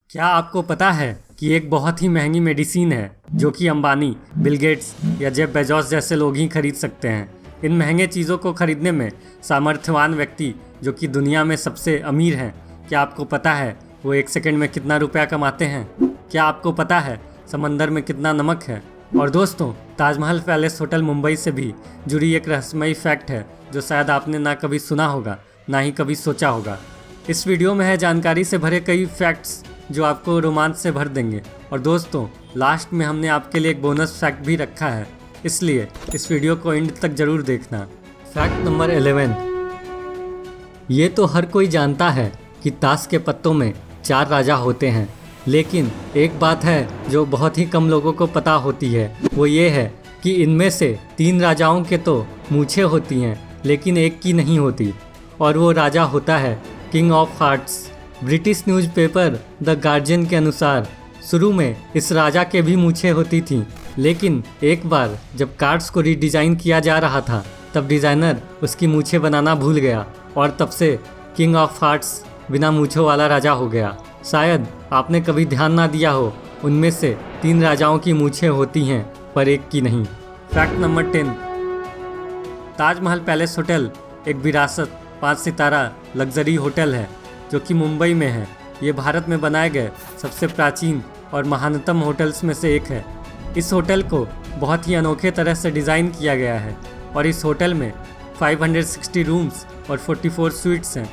क्या आपको पता है कि एक बहुत ही महंगी मेडिसिन है जो कि अंबानी, बिल गेट्स या जेफ बेजोस जैसे लोग ही खरीद सकते हैं। इन महंगे चीज़ों को खरीदने में सामर्थ्यवान व्यक्ति जो कि दुनिया में सबसे अमीर हैं, क्या आपको पता है वो एक सेकंड में कितना रुपया कमाते हैं? क्या आपको पता है समंदर में कितना नमक है? और दोस्तों, ताजमहल पैलेस होटल मुंबई से भी जुड़ी एक रहस्यमयी फैक्ट है जो शायद आपने ना कभी सुना होगा ना ही कभी सोचा होगा। इस वीडियो में है जानकारी से भरे कई फैक्ट्स जो आपको रोमांच से भर देंगे। और दोस्तों, लास्ट में हमने आपके लिए एक बोनस फैक्ट भी रखा है, इसलिए इस वीडियो को एंड तक जरूर देखना। Fact number 11। ये तो हर कोई जानता है कि ताश के पत्तों में 4 राजा होते हैं, लेकिन एक बात है जो बहुत ही कम लोगों को पता होती है। वो ये है कि इनमें से 3 राजाओं के तो मूछें होती हैं लेकिन एक की नहीं होती, और वो राजा होता है king of hearts. British newspaper the guardian के अनुसार शुरू में इस राजा के भी मूछें होती थीं, लेकिन एक बार जब कार्ड्स को रीडिज़ाइन किया जा रहा था तब डिज़ाइनर उसकी मूछें बनाना भूल गया और तब से किंग ऑफ हार्ट्स बिना मूछों वाला राजा हो गया। शायद आपने कभी ध्यान ना दिया हो, उनमें से 3 राजाओं की मूछें होती हैं पर एक की नहीं। Fact number 10। Taj Mahal palace hotel एक विरासत 5 सितारा लग्जरी होटल है जो कि मुंबई में है। ये भारत में बनाए गए सबसे प्राचीन और महानतम होटल्स में से एक है। इस होटल को बहुत ही अनोखे तरह से डिज़ाइन किया गया है और इस होटल में 560 रूम्स और 44 स्वीट्स हैं।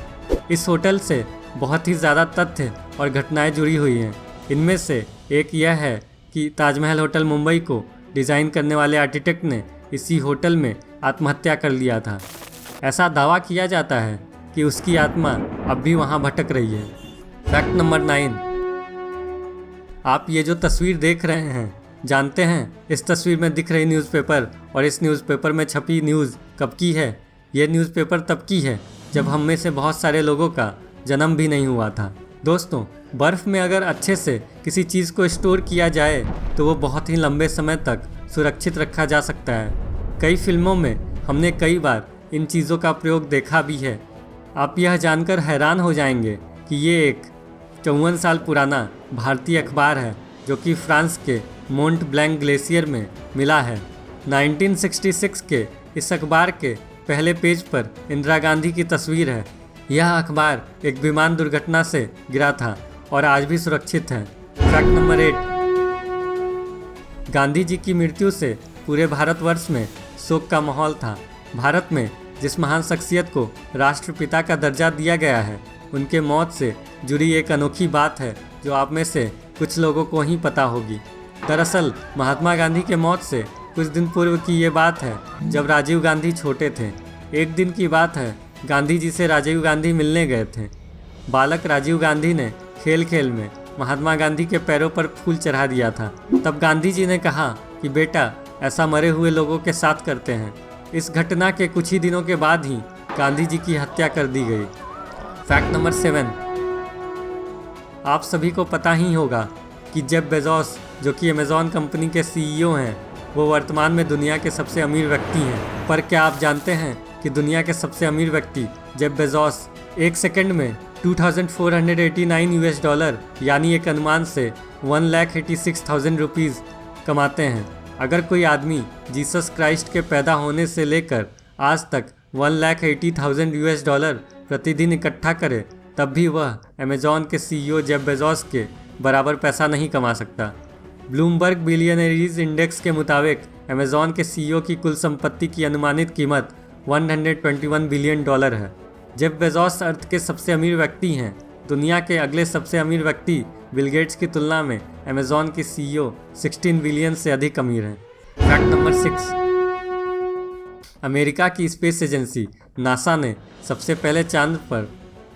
इस होटल से बहुत ही ज़्यादा तथ्य और घटनाएं जुड़ी हुई हैं। इनमें से एक यह है कि ताजमहल होटल मुंबई को डिज़ाइन करने वाले आर्किटेक्ट ने इसी होटल में आत्महत्या कर लिया था। ऐसा दावा किया जाता है कि उसकी आत्मा अब भी वहां भटक रही है। Fact number 9। आप ये जो तस्वीर देख रहे हैं, जानते हैं इस तस्वीर में दिख रही न्यूज़पेपर और इस न्यूज़पेपर में छपी न्यूज़ कब की है? ये न्यूज़पेपर तब की है जब हम में से बहुत सारे लोगों का जन्म भी नहीं हुआ था। दोस्तों, बर्फ़ में अगर अच्छे से किसी चीज़ को स्टोर किया जाए तो वो बहुत ही लंबे समय तक सुरक्षित रखा जा सकता है। कई फिल्मों में हमने कई बार इन चीज़ों का प्रयोग देखा भी है। आप यह जानकर हैरान हो जाएंगे कि ये एक 54 साल पुराना भारतीय अखबार है जो कि फ्रांस के मोंट ब्लैंक ग्लेशियर में मिला है। 1966 के इस अखबार के पहले पेज पर इंदिरा गांधी की तस्वीर है। यह अखबार एक विमान दुर्घटना से गिरा था और आज भी सुरक्षित है। Fact number 8। गांधी जी की मृत्यु से पूरे भारतवर्ष में शोक का माहौल था। भारत में जिस महान शख्सियत को राष्ट्रपिता का दर्जा दिया गया है, उनके मौत से जुड़ी एक अनोखी बात है जो आप में से कुछ लोगों को ही पता होगी। दरअसल महात्मा गांधी के मौत से कुछ दिन पूर्व की ये बात है जब राजीव गांधी छोटे थे। एक दिन की बात है, गांधी जी से राजीव गांधी मिलने गए थे। बालक राजीव गांधी ने खेल खेल में महात्मा गांधी के पैरों पर फूल चढ़ा दिया था। तब गांधी जी ने कहा कि बेटा, ऐसा मरे हुए लोगों के साथ करते हैं। इस घटना के कुछ ही दिनों के बाद ही गांधी जी की हत्या कर दी गई। Fact number 7। आप सभी को पता ही होगा कि जेफ बेजोस जो कि अमेज़ॉन कंपनी के सीईओ हैं, वो वर्तमान में दुनिया के सबसे अमीर व्यक्ति हैं। पर क्या आप जानते हैं कि दुनिया के सबसे अमीर व्यक्ति जेफ बेजोस एक सेकंड में 2489 यूएस डॉलर यानी एक अनुमान से 1,86,000 रुपीज़ कमाते हैं। अगर कोई आदमी जीसस क्राइस्ट के पैदा होने से लेकर आज तक 1,80,000 यूएस डॉलर प्रतिदिन इकट्ठा करे, तब भी वह अमेज़ॉन के सीईओ जेफ बेजोस के बराबर पैसा नहीं कमा सकता। ब्लूमबर्ग बिलियनरीज इंडेक्स के मुताबिक अमेज़ॉन के सीईओ की कुल संपत्ति की अनुमानित कीमत 121 बिलियन डॉलर है। जेफ बेजोस अर्थ के सबसे अमीर व्यक्ति हैं। दुनिया के अगले सबसे अमीर व्यक्ति बिल गेट्स की तुलना में अमेज़ॉन के सीईओ 16 बिलियन से अधिक अमीर हैं। Fact number 6। अमेरिका की स्पेस एजेंसी नासा ने सबसे पहले चांद पर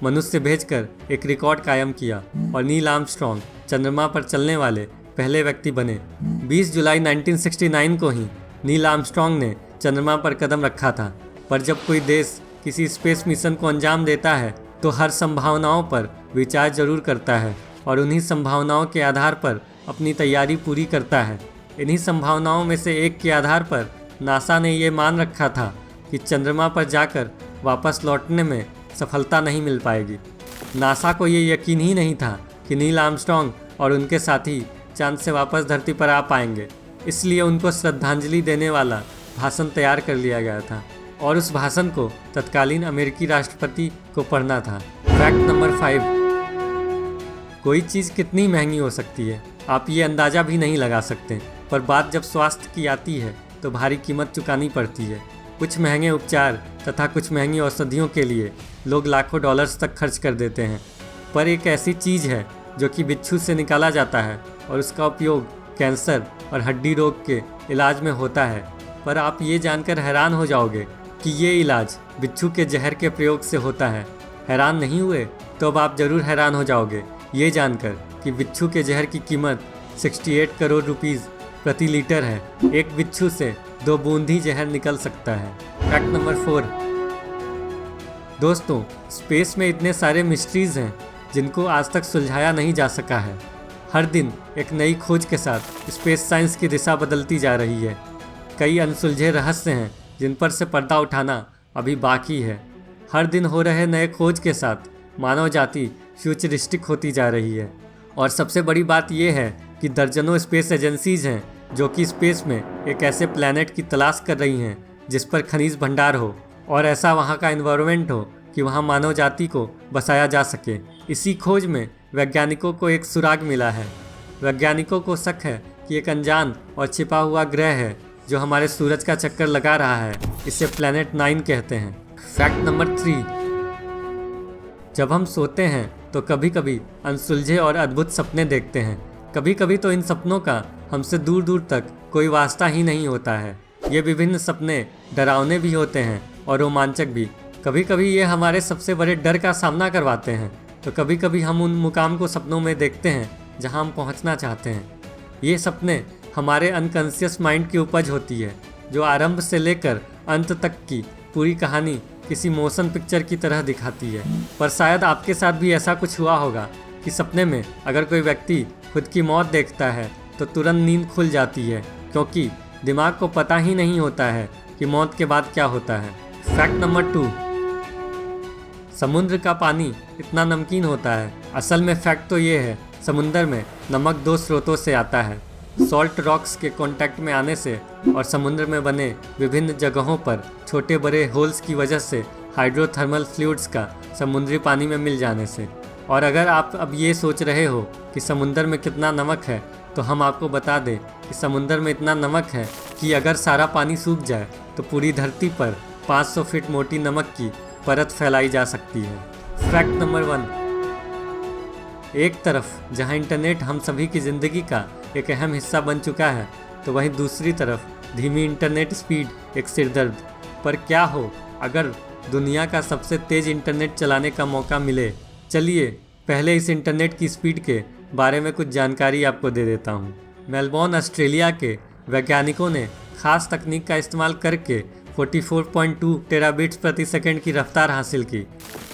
मनुष्य भेजकर एक रिकॉर्ड कायम किया और नील आर्मस्ट्रॉन्ग चंद्रमा पर चलने वाले पहले व्यक्ति बने। 20 जुलाई 1969 को ही नील आर्मस्ट्रॉन्ग ने चंद्रमा पर कदम रखा था। पर जब कोई देश किसी स्पेस मिशन को अंजाम देता है तो हर संभावनाओं पर विचार जरूर करता है और उन्हीं संभावनाओं के आधार पर अपनी तैयारी पूरी करता है। इन्हीं संभावनाओं में से एक के आधार पर नासा ने ये मान रखा था कि चंद्रमा पर जाकर वापस लौटने में सफलता नहीं मिल पाएगी। नासा को ये यकीन ही नहीं था कि कि नील आर्मस्ट्रॉन्ग और उनके साथी चांद से वापस धरती पर आ पाएंगे, इसलिए उनको श्रद्धांजलि देने वाला भाषण तैयार कर लिया गया था और उस भाषण को तत्कालीन अमेरिकी राष्ट्रपति को पढ़ना था। फैक्ट नंबर 5, कोई चीज़ कितनी महंगी हो सकती है आप ये अंदाज़ा भी नहीं लगा सकते, पर बात जब स्वास्थ्य की आती है तो भारी कीमत चुकानी पड़ती है। कुछ महंगे उपचार तथा कुछ महंगी औषधियों के लिए लोग लाखों डॉलर्स तक खर्च कर देते हैं, पर एक ऐसी चीज़ है जो कि बिच्छू से निकाला जाता है और उसका उपयोग कैंसर और हड्डी रोग के इलाज में होता है। पर आप ये जानकर हैरान हो जाओगे कि ये इलाज बिच्छू के जहर के प्रयोग से होता है। हैरान नहीं हुए तो अब आप ज़रूर हैरान हो जाओगे ये जानकर कि बिच्छू के जहर की कीमत 68 करोड़ रुपीज़ प्रति लीटर है। एक बिच्छू से 2 बूंद ही जहर निकल सकता है। फैक्ट नंबर 4, दोस्तों स्पेस में इतने सारे मिस्ट्रीज़ हैं जिनको आज तक सुलझाया नहीं जा सका है। हर दिन एक नई खोज के साथ स्पेस साइंस की दिशा बदलती जा रही है। कई अनसुलझे रहस्य हैं जिन पर से पर्दा उठाना अभी बाकी है। हर दिन हो रहे नए खोज के साथ मानव जाति फ्यूचरिस्टिक होती जा रही है और सबसे बड़ी बात यह है कि दर्जनों स्पेस एजेंसीज हैं जो कि स्पेस में एक ऐसे प्लैनेट की तलाश कर रही हैं जिस पर खनिज भंडार हो और ऐसा वहाँ का एनवायरनमेंट हो कि वहाँ मानव जाति को बसाया जा सके। इसी खोज में वैज्ञानिकों को एक सुराग मिला है। वैज्ञानिकों को शक है कि एक अनजान और छिपा हुआ ग्रह है जो हमारे सूरज का चक्कर लगा रहा है। इसे प्लैनेट 9 कहते हैं। फैक्ट नंबर 3, जब हम सोते हैं तो कभी कभी अनसुलझे और अद्भुत सपने देखते हैं। कभी कभी तो इन सपनों का हमसे दूर दूर तक कोई वास्ता ही नहीं होता है। ये विभिन्न सपने डरावने भी होते हैं और रोमांचक भी। कभी कभी ये हमारे सबसे बड़े डर का सामना करवाते हैं, तो कभी कभी हम उन मुकाम को सपनों में देखते हैं जहां हम पहुंचना चाहते हैं। ये सपने हमारे अनकॉन्शियस माइंड की उपज होती है जो आरंभ से लेकर अंत तक की पूरी कहानी किसी मोशन पिक्चर की तरह दिखाती है। पर शायद आपके साथ भी ऐसा कुछ हुआ होगा कि सपने में अगर कोई व्यक्ति खुद की मौत देखता है तो तुरंत नींद खुल जाती है, क्योंकि दिमाग को पता ही नहीं होता है कि मौत के बाद क्या होता है। फैक्ट नंबर 2, समुद्र का पानी इतना नमकीन होता है। असल में फैक्ट तो ये है, समुद्र में नमक 2 स्रोतों से आता है। सॉल्ट रॉक्स के कांटेक्ट में आने से और समुद्र में बने विभिन्न जगहों पर छोटे बड़े होल्स की वजह से हाइड्रोथर्मल फ्लूइड्स का समुद्री पानी में मिल जाने से। और अगर आप अब ये सोच रहे हो कि समुद्र में कितना नमक है, तो हम आपको बता दें कि समुद्र में इतना नमक है कि अगर सारा पानी सूख जाए तो पूरी धरती पर 500 फीट मोटी नमक की परत फैलाई जा सकती है। फैक्ट नंबर 1, एक तरफ जहां इंटरनेट हम सभी की ज़िंदगी का एक अहम हिस्सा बन चुका है, तो वहीं दूसरी तरफ धीमी इंटरनेट स्पीड एक सिरदर्द। पर क्या हो अगर दुनिया का सबसे तेज़ इंटरनेट चलाने का मौका मिले? चलिए पहले इस इंटरनेट की स्पीड के बारे में कुछ जानकारी आपको दे देता हूँ। मेलबोर्न ऑस्ट्रेलिया के वैज्ञानिकों ने खास तकनीक का इस्तेमाल करके 44.2 टेराबिट्स प्रति सेकंड की रफ्तार हासिल की।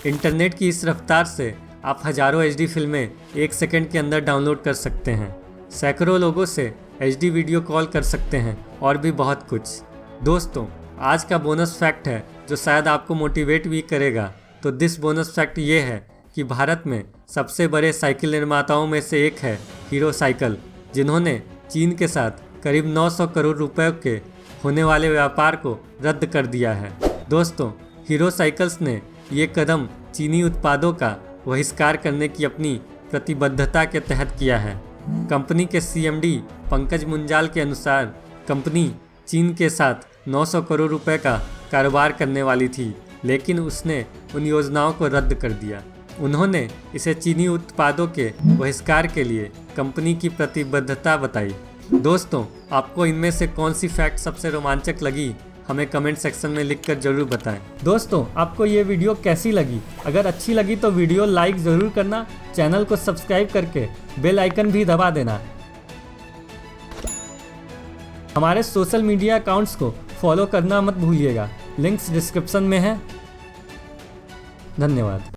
इंटरनेट की इस रफ्तार से आप हज़ारों HD फिल्में 1 सेकंड के अंदर डाउनलोड कर सकते हैं, सैकड़ों लोगों से HD वीडियो कॉल कर सकते हैं और भी बहुत कुछ। दोस्तों आज का बोनस फैक्ट है जो शायद आपको मोटिवेट भी करेगा। तो दिस बोनस फैक्ट ये है कि भारत में सबसे बड़े साइकिल निर्माताओं में से एक है हीरो साइकिल, जिन्होंने चीन के साथ करीब 900 करोड़ रुपए के होने वाले व्यापार को रद्द कर दिया है। दोस्तों हीरो साइकिल्स ने ये कदम चीनी उत्पादों का बहिष्कार करने की अपनी प्रतिबद्धता के तहत किया है। कंपनी के CMD पंकज मुंजाल के अनुसार कंपनी चीन के साथ 900 करोड़ रुपए का कारोबार करने वाली थी, लेकिन उसने उन योजनाओं को रद्द कर दिया। उन्होंने इसे चीनी उत्पादों के बहिष्कार के लिए कंपनी की प्रतिबद्धता बताई। दोस्तों आपको इनमें से कौन सी फैक्ट सबसे रोमांचक लगी, हमें कमेंट सेक्शन में लिखकर जरूर बताएं। दोस्तों आपको ये वीडियो कैसी लगी? अगर अच्छी लगी तो वीडियो लाइक ज़रूर करना, चैनल को सब्सक्राइब करके बेल आइकन भी दबा देना। हमारे सोशल मीडिया अकाउंट्स को फॉलो करना मत भूलिएगा, लिंक्स डिस्क्रिप्शन में है। धन्यवाद।